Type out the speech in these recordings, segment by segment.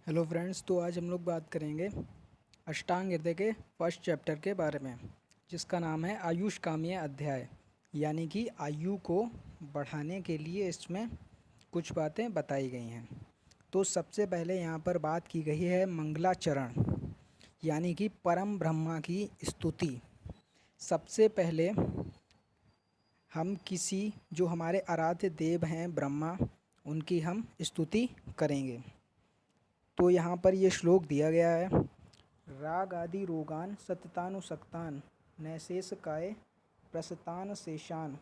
Hello friends, तो आज हम लोग बात करेंगे अष्टांग हृदय के फर्स्ट चैप्टर के बारे में, जिसका नाम है आयुष कामीय अध्याय। यानी कि आयु को बढ़ाने के लिए इसमें कुछ बातें बताई गई हैं। तो सबसे पहले यहाँ पर बात की गई है मंगलाचरण, यानी कि परम ब्रह्मा की स्तुति। सबसे पहले हम किसी जो हमारे आराध्य देव हैं ब्रह्मा, उनकी हम स्तुति करेंगे। तो यहाँ पर ये श्लोक दिया गया है, राग आदि रोगान सततानुसक्तान नैशेष काय प्रसतान शेषान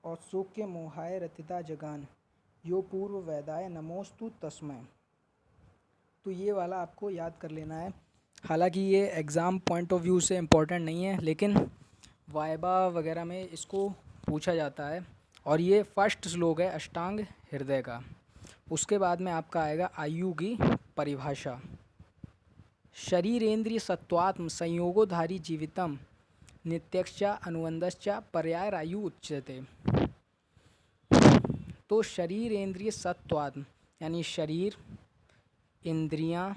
औत्सुक्य मोहाय रतिता जगान यो पूर्व वैदाय नमोस्तु तस्मै। तो ये वाला आपको याद कर लेना है। हालांकि ये एग्ज़ाम पॉइंट ऑफ व्यू से इम्पोर्टेंट नहीं है, लेकिन वाइबा वगैरह में इसको पूछा जाता है। और ये फर्स्ट श्लोक है अष्टांग हृदय का। उसके बाद में आपका आएगा आयु की परिभाषा। शरीरेन्द्रिय सत्वात्म संयोगोधारी जीवितम नित्यक्षा अनुबंधश्चा पर्यायरायु उच्यते। तो शरीरेन्द्रिय सत्वात्म यानी शरीर, इंद्रियां,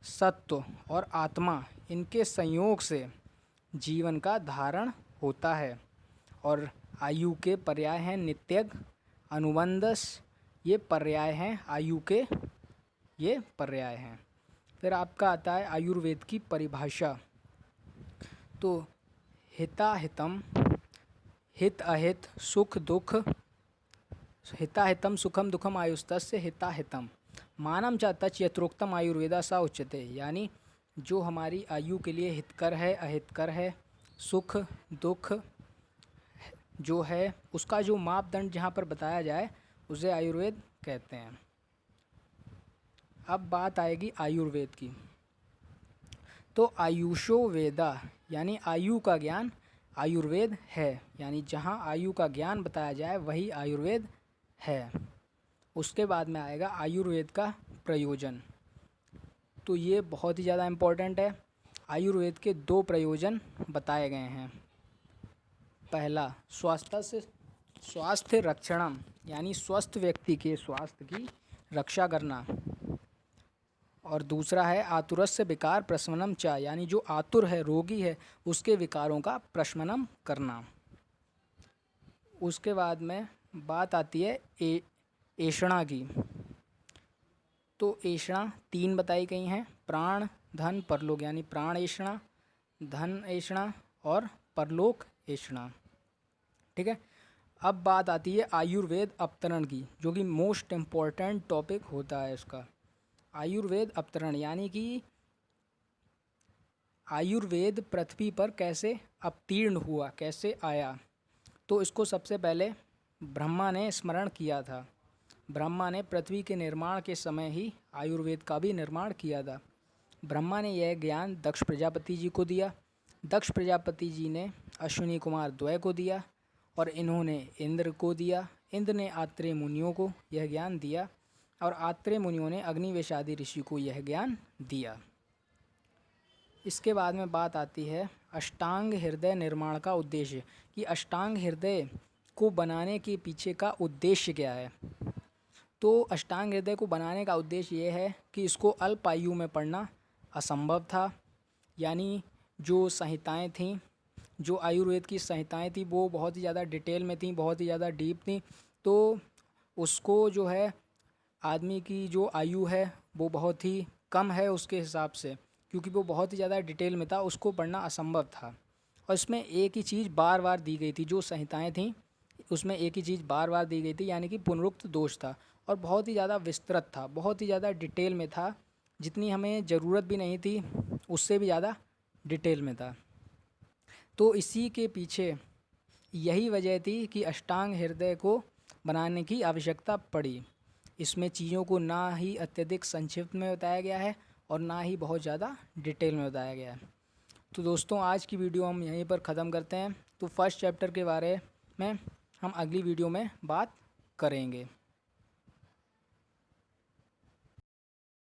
सत्व और आत्मा, इनके संयोग से जीवन का धारण होता है। और आयु के पर्याय हैं नित्यग, अनुबंधस, ये पर्याय हैं आयु के, ये पर्याय हैं। फिर आपका आता है आयुर्वेद की परिभाषा। तो हिताहितम, हित अहित, सुख दुख, हिताहितम सुखम दुखम आयुस्तस्य हिताहितम मानम च तच यत्रोक्तम आयुर्वेदा सा उच्यते। यानी जो हमारी आयु के लिए हितकर है, अहितकर है, सुख दुख जो है, उसका जो मापदंड जहाँ पर बताया जाए उसे आयुर्वेद कहते हैं। अब बात आएगी आयुर्वेद की। तो आयुषो वेदा यानी आयु का ज्ञान आयुर्वेद है। यानी जहाँ आयु का ज्ञान बताया जाए वही आयुर्वेद है। उसके बाद में आएगा आयुर्वेद का प्रयोजन। तो ये बहुत ही ज़्यादा इम्पोर्टेंट है। आयुर्वेद के 2 प्रयोजन बताए गए हैं। पहला स्वास्थ्य रक्षणम, यानी स्वस्थ व्यक्ति के स्वास्थ्य की रक्षा करना। और दूसरा है आतुरस्य विकार प्रशमनम च, यानी जो आतुर है, रोगी है, उसके विकारों का प्रशमनम करना। उसके बाद में बात आती है ऐषणा की। तो ऐषणा 3 बताई गई हैं, प्राण धन परलोक, यानी प्राण ऐषणा, धन ऐषणा और परलोक ऐषणा। ठीक है। अब बात आती है आयुर्वेद अवतरण की, जो कि मोस्ट इम्पॉर्टेंट टॉपिक होता है इसका। आयुर्वेद अवतरण यानी कि आयुर्वेद पृथ्वी पर कैसे अवतीर्ण हुआ, कैसे आया। तो इसको सबसे पहले ब्रह्मा ने स्मरण किया था। ब्रह्मा ने पृथ्वी के निर्माण के समय ही आयुर्वेद का भी निर्माण किया था। ब्रह्मा ने यह ज्ञान दक्ष प्रजापति जी को दिया। दक्ष प्रजापति जी ने अश्विनी कुमार द्वय को दिया और इन्होंने इंद्र को दिया। इंद्र ने आत्रेय मुनियों को यह ज्ञान दिया और आत्रेय मुनियों ने अग्निवेश आदि ऋषि को यह ज्ञान दिया। इसके बाद में बात आती है अष्टांग हृदय निर्माण का उद्देश्य, कि अष्टांग हृदय को बनाने के पीछे का उद्देश्य क्या है। तो अष्टांग हृदय को बनाने का उद्देश्य ये है कि इसको अल्प आयु में पढ़ना असंभव था। यानी जो संहिताएं थीं, जो आयुर्वेद की संहिताएं थी, वो बहुत ही ज़्यादा डिटेल में थी, बहुत ही ज़्यादा डीप थी। तो उसको जो है, आदमी की जो आयु है वो बहुत ही कम है उसके हिसाब से, क्योंकि वो बहुत ही ज़्यादा डिटेल में था, उसको पढ़ना असंभव था। और इसमें एक ही चीज़ बार बार दी गई थी, जो संहिताएं थीं उसमें एक ही चीज़ बार बार दी गई थी, यानी कि पुनरुक्त दोष था। और बहुत ही ज़्यादा विस्तृत था, बहुत ही ज़्यादा डिटेल में था, जितनी हमें ज़रूरत भी नहीं थी उससे भी ज़्यादा डिटेल में था। तो इसी के पीछे यही वजह थी कि अष्टांग हृदय को बनाने की आवश्यकता पड़ी। इसमें चीज़ों को ना ही अत्यधिक संक्षिप्त में बताया गया है और ना ही बहुत ज़्यादा डिटेल में बताया गया है। तो दोस्तों, आज की वीडियो हम यहीं पर ख़त्म करते हैं। तो फर्स्ट चैप्टर के बारे में हम अगली वीडियो में बात करेंगे।